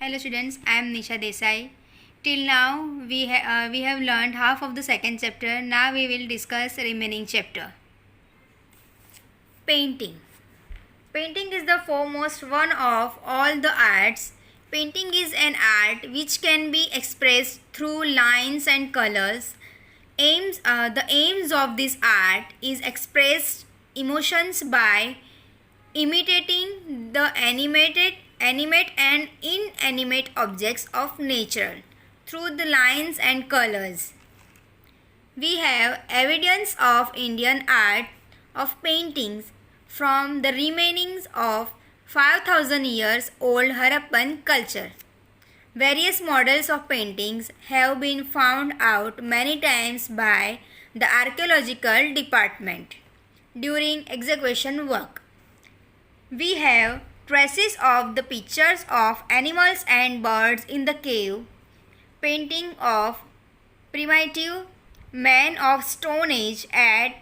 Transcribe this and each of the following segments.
Hello students, I am Nisha Desai. Till now we have learned half of the second chapter. Now we will discuss remaining chapter. Painting. Painting is the foremost one of all the arts. Painting is an art which can be expressed through lines and colors. The aims of this art is express emotions by imitating the animate and inanimate objects of nature through the lines and colors. We have evidence of Indian art of paintings from the remainings of 5000 years old Harappan culture. Various models of paintings have been found out many times by the archaeological department during excavation work. We have traces of the pictures of animals and birds in the cave, painting of primitive man of Stone Age at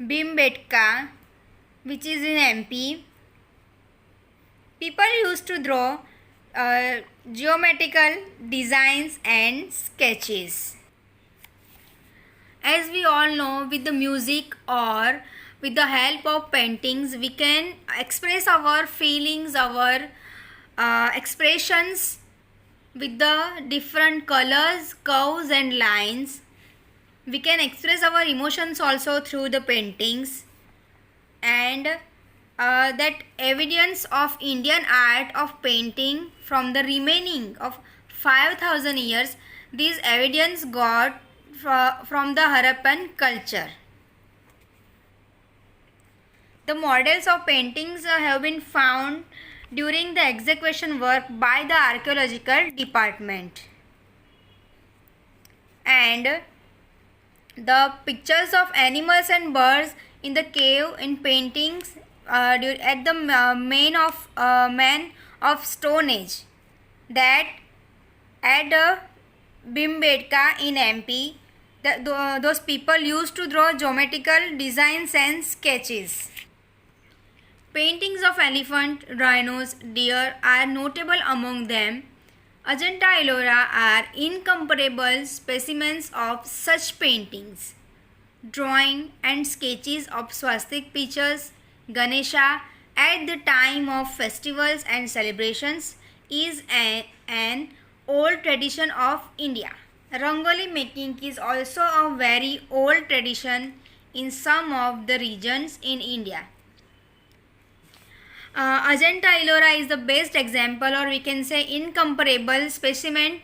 Bhimbetka, which is in MP. People used to draw geometrical designs and sketches. As we all know, with the music or with the help of paintings, we can express our feelings, our expressions with the different colors, curves and lines. We can express our emotions also through the paintings, and that evidence of Indian art of painting from the remaining of 5000 years, this evidence got from the Harappan culture. The models of paintings have been found during the excavation work by the archaeological department, and the pictures of animals and birds in the cave in paintings at the man of Stone Age that at Bhimbetka in MP. Those people used to draw geometrical designs and sketches. Paintings of elephant, rhinos, deer are notable among them. Ajanta Ellora are incomparable specimens of such paintings. Drawing and sketches of swastik pictures, Ganesha at the time of festivals and celebrations is an old tradition of India. Rangoli making is also a very old tradition in some of the regions in India. Ajanta Ellora is the best example, or we can say incomparable specimen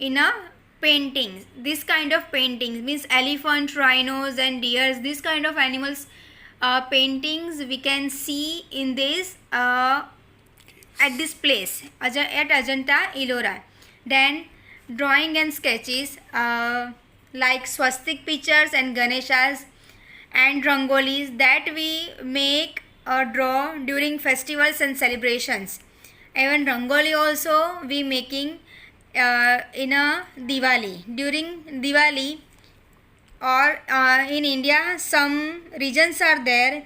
in a paintings. This kind of paintings means elephant, rhinos and deers, this kind of animals paintings we can see in this at this place at Ajanta Ellora. Then drawing and sketches like swastik pictures and Ganeshas and rangolis that we make or draw during festivals and celebrations. Even rangoli also we making in a Diwali. During Diwali or in India some regions are there,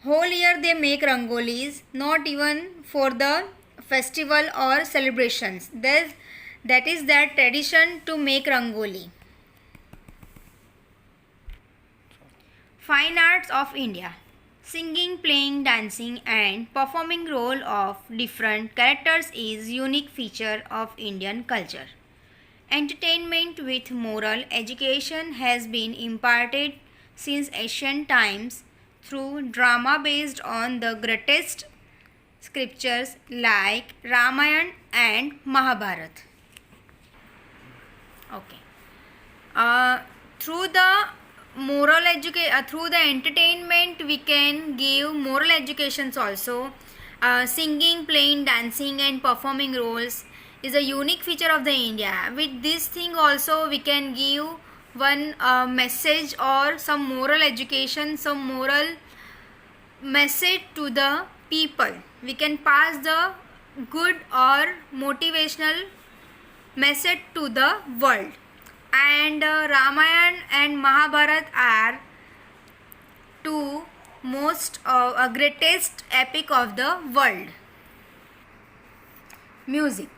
whole year they make rangolis, not even for the festival or celebrations. That is their tradition to make rangoli. Fine arts of India. Singing, playing, dancing and performing role of different characters is unique feature of Indian culture. Entertainment with moral education has been imparted since ancient times through drama based on the greatest scriptures like Ramayana and Mahabharata. Okay. Through the through the entertainment we can give moral educations also. Singing, playing, dancing and performing roles is a unique feature of the India. With this thing also we can give one message or some moral education, some moral message to the people. We can pass the good or motivational message to the world. And Ramayana and Mahabharata are two most greatest epic of the world. Music.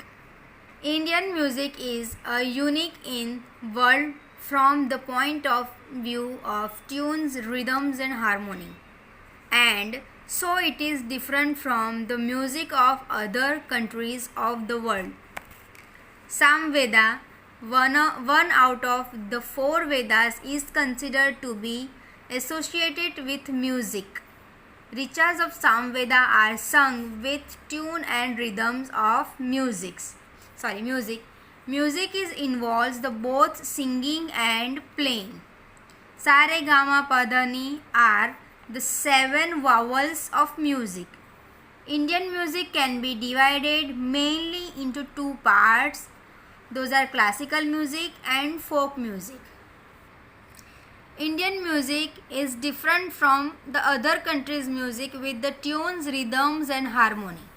Indian music is unique in world from the point of view of tunes, rhythms and harmony. And so it is different from the music of other countries of the world. Samveda, one out of the four Vedas, is considered to be associated with music. Richas of Samveda are sung with tune and rhythms of music. Music involves the both singing and playing. Sa re ga ma pa dha ni are the 7 vowels of music. Indian music can be divided mainly into two parts. Those are classical music and folk music. Indian music is different from the other countries' music with the tunes, rhythms and harmony.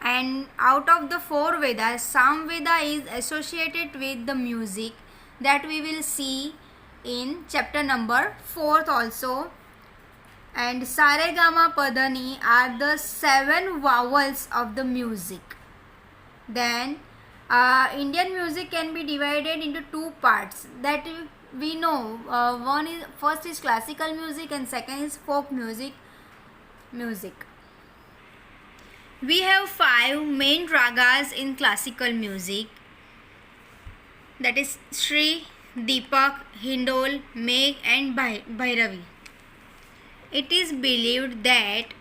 And out of the four Vedas, Samveda is associated with the music that we will see in chapter number 4 also. And Sa re ga ma pa dha ni are the 7 vowels of the music. Then Indian music can be divided into two parts that we know. First is classical music and second is folk music. We have 5 main ragas in classical music, that is Shri, Deepak, Hindol, Megh and Bhairavi. It is believed that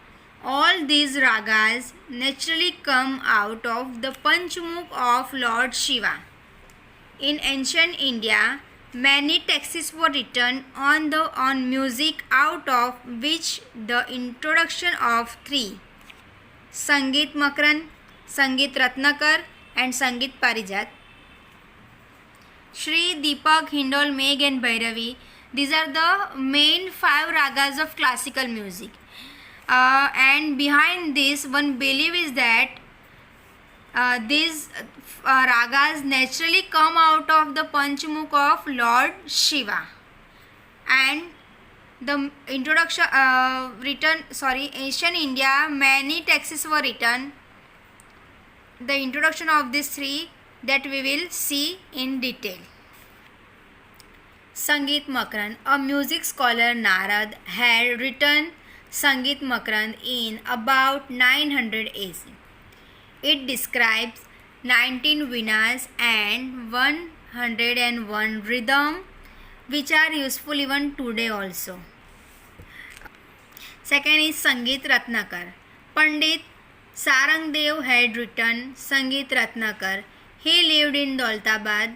all these ragas naturally come out of the Panchmukh of Lord Shiva. In ancient India, many texts were written on music, out of which the introduction of 3, Sangeet Makran, Sangeet Ratnakar and Sangeet Parijat. Shri, Deepak, Hindol, Megh and Bhairavi, these are the main 5 ragas of classical music. And behind this, one belief is that these ragas naturally come out of the Panchmukh of Lord Shiva. And the introduction ancient India, many texts were written. The introduction of these 3 that we will see in detail. Sangeet Makran, a music scholar Narad had written Sangeet Makran in about 900 AC. It describes 19 vinas and 101 rhythm, which are useful even today also. Second is Sangeet Ratnakar. Pandit Sarangdev had written Sangeet Ratnakar. He lived in Daulatabad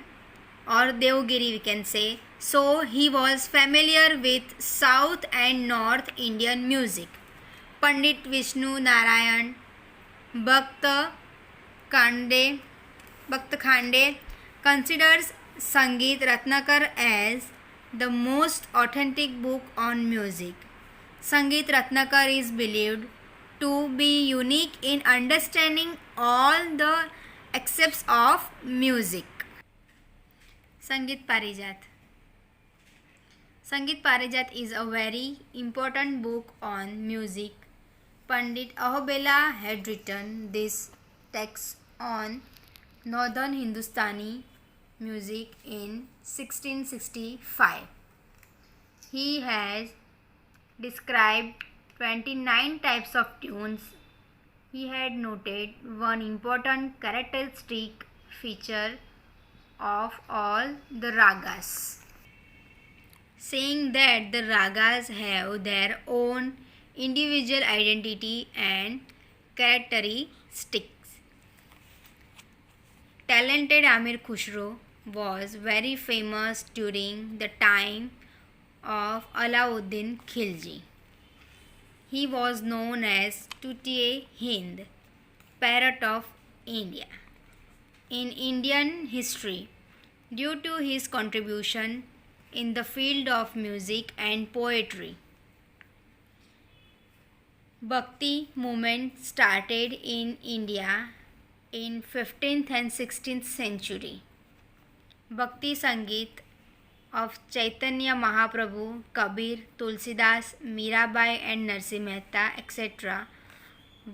or Devgiri, we can say. So he was familiar with South and North Indian music. Pandit Vishnu Narayan Bhakt Khande considers Sangeet Ratnakar as the most authentic book on music. Sangeet Ratnakar is believed to be unique in understanding all the aspects of music. Sangeet Parijat. Sangeet Parijat is a very important book on music. Pandit Ahobela had written this text on Northern Hindustani music in 1665. He has described 29 types of tunes. He had noted one important characteristic feature of all the ragas, saying that the ragas have their own individual identity and characteristics. Talented Amir Khusro was very famous during the time of Alauddin Khilji. He was known as Tutiye-Hind, Parrot of India, in Indian history due to his contribution in the field of music and poetry. Bhakti movement started in India in 15th and 16th century. Bhakti Sangeet of Chaitanya Mahaprabhu, Kabir, Tulsidas, Mirabai and Narsi Mehta etc.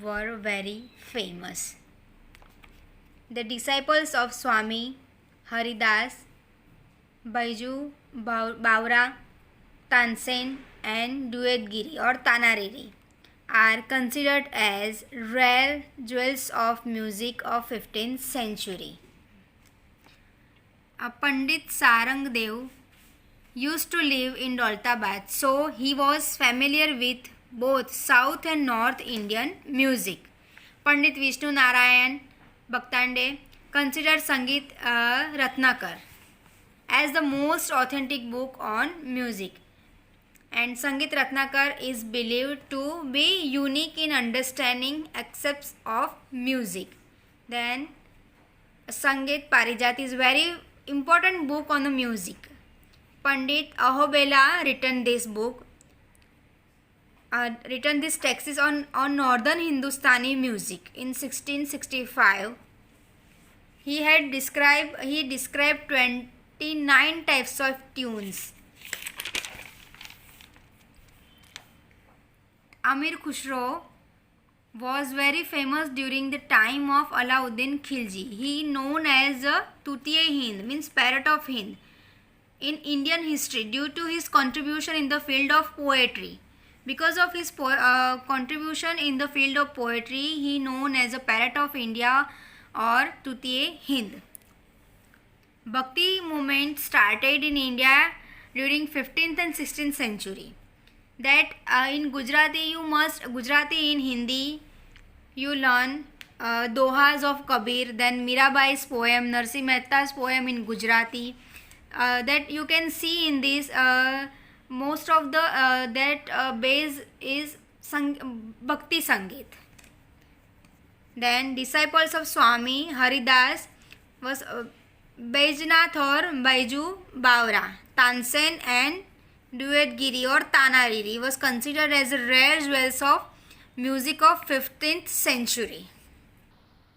were very famous. The disciples of Swami Haridas, Baiju Bawra, Tansen and Duetgiri or Tanariri are considered as rare jewels of music of 15th century. Pandit Sarang Dev used to live in Daulatabad, so he was familiar with both South and North Indian music. Pandit Vishnu Narayan Bhaktande considered Sangeet Ratnakar as the most authentic book on music, and Sangeet Ratnakar is believed to be unique in understanding aspects of music. Then Sangeet Parijat is very important book on the music. Pandit Ahobela written this book, written this text on northern Hindustani music in 1665. He described 29 types of tunes. Amir Khusro was very famous during the time of Alauddin Khilji. He known as Tutiye-Hind, means Parrot of Hind, in Indian history due to his contribution in the field of poetry. Because of his contribution in the field of poetry, he known as a Parrot of India or Tutiye-Hind. Bhakti movement started in India during 15th and 16th century. That in Gujarati Gujarati in Hindi you learn Dohas of Kabir, then Mirabai's poem, Narsi Mehta's poem in Gujarati. That you can see in this most of the base is Bhakti Sangeet. Then disciples of Swami Haridas was Baijnath or Baiju Bawra, Tansen and Duetgiri or Tanariri was considered as rare jewels of music of 15th century.